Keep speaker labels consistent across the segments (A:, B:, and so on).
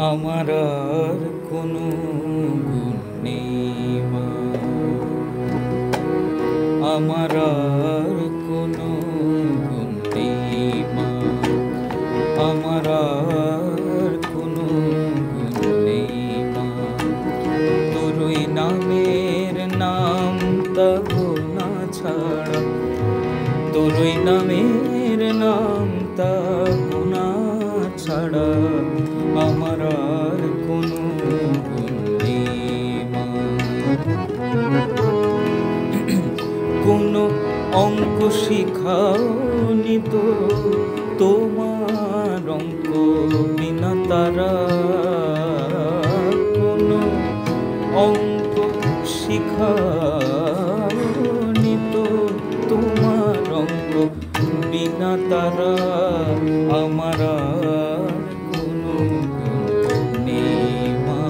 A: আমার আর কোনো গুণ নেই মা, আমার আর কোনো গুণ নেই মা, আমার আর কোনো গুণ নেই মা। তোরই নামের নামটা গোনা ছাড়া, তোরই নামের নামটা গোনা ছাড়া আমার আর কোনো গুণ নেই মা। কোনো অঙ্ক শিখাওনি তো তোমার অঙ্ক বিনা তারা, কোনো অঙ্ক শিখাওনি তো তোমার অঙ্ক বিনা তারা আমার আর কোনো গুণ নেই মা,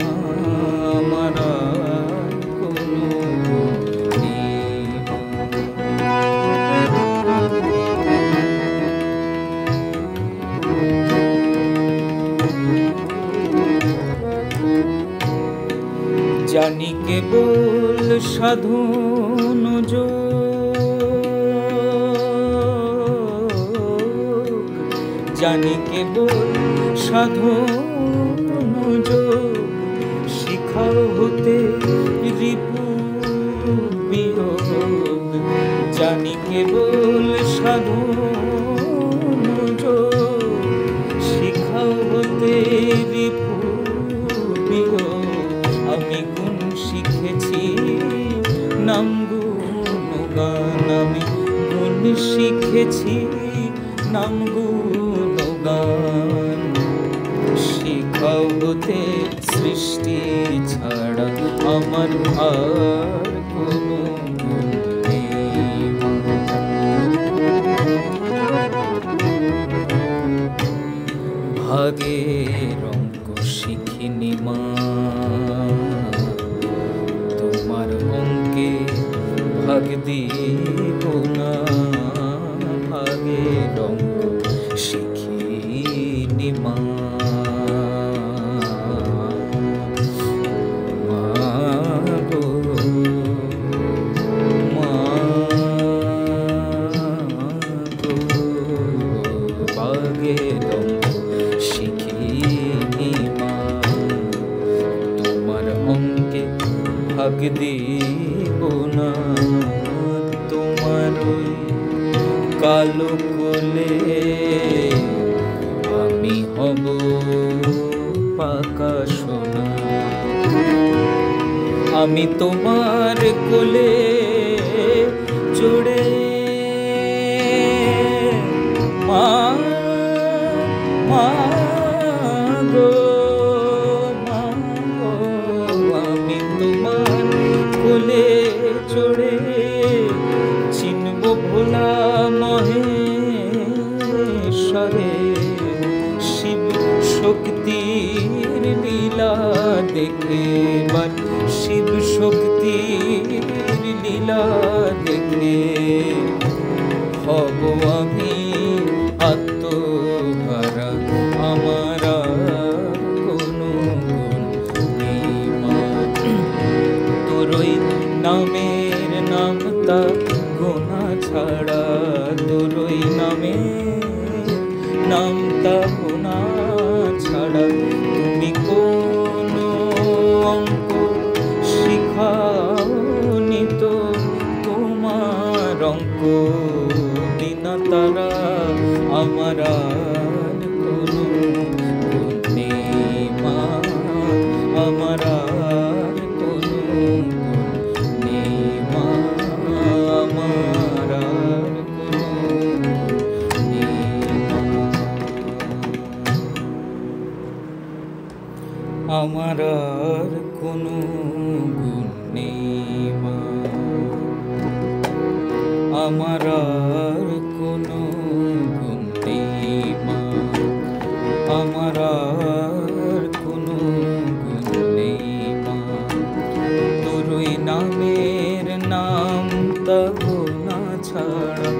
A: আমার আর কোনো গুণ নেই মা। জানি কেবল সাধন যোগ, জানি কেবল সাধন যোগ, শিখাও হতে রিপু বিয়োগ। জানি কেবল সাধন যোগ, শিখাও হতে রিপু বিয়োগ। আমি গুণ শিখেছি নাম গুণগান, আমি গুণ শিখেছি নাম গুণগান। শিখাও হতে সৃষ্টি ছাড়া আমার আর কোনো গুণ নেই মা। ভাগের অঙ্ক শিখিনি মা, তোমার অঙ্কে ভাগ দিব না। ভাগের অঙ্ক শিখিনি মা, মা গো মা গো। ভাগের অঙ্ক শিখিনি মা, তোমার অঙ্কে ভাগ দিব না। তোমার ওই কালো কোলে আমি হব পাকা সোনা, আমি তোমার কোলে চড়ে মা, মা গো মা গো। আমি তোমার কোলে চড়ে চিনব ভোলা মহেশ্বরে, শিব শক্তির লীলা দেখে, শিব শক্তির লীলা দেখে হব আমি আত্মহারা। আমার আর কোনো গুণ নেই মা, তোরই নামের নামটা গোনা ছাড়া, তোরই নামের নামটা গোনা ছাড়া। তুমি কোনো অঙ্ক শিখাওনি তো তোমার অঙ্ক বিনা তারা আমার আর কোনো গুণ নেই মা, আমার আর কোনো গুণ নেই মা, আমার আর কোনো গুণ নেই মা। আমার আর কোনো গুণ নেই মা, আমার আর কোনো গুণ নেই মা, আমার আর কোনো গুণ নেই মা। তোরই নামের নামটা গোনা ছাড়া,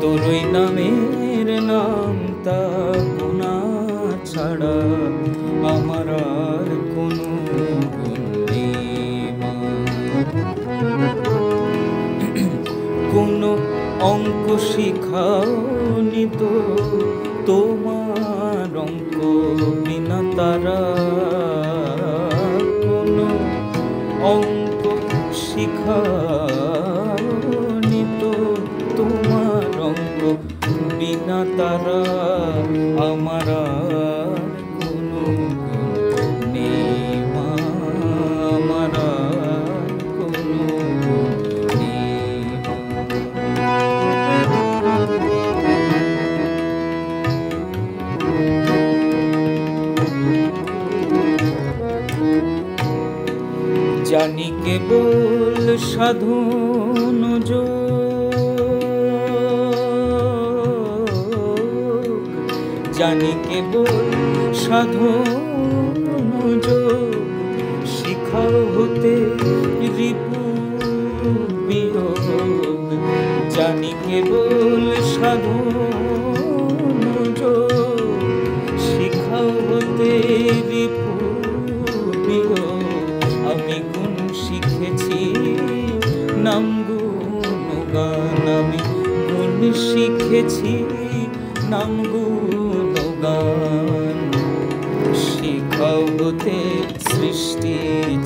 A: তোরই নামের নামটা গোনা ছাড়া আমার আর কোনো গুণ নেই মা। কোনো অঙ্ক শিখাওনি তো তোমার অঙ্ক বিনা তারা, কোনো অঙ্ক শিখাওনি তো তোমার অঙ্ক বিনা তারা, আমার আর কোনো গুণ নেই মা, আমার আর কোনো গুণ নেই মা। জানি কেবল সাধন যোগ, জানি কেবল সাধন যোগ, শিখাও হতে রিপু বিয়োগ। জানি কেবল সাধন যোগ, শিখাও হতে রিপু বিয়োগ। আমি গুণ শিখেছি নাম গুণগান, আমি গুণ শিখেছি নাম গুণগান। শিখাও হতে সৃষ্টি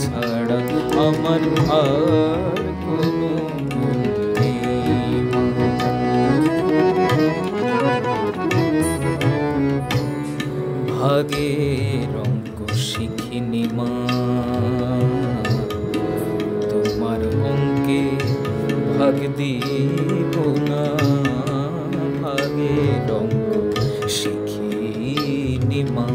A: ছাড়া আমার আর কোনো গুণ নেই মা। ভাগের অঙ্ক শিখিনি মা, তোমার অঙ্কে ভাগ দিব না। ভাগের অঙ্ক শিখিনি মা।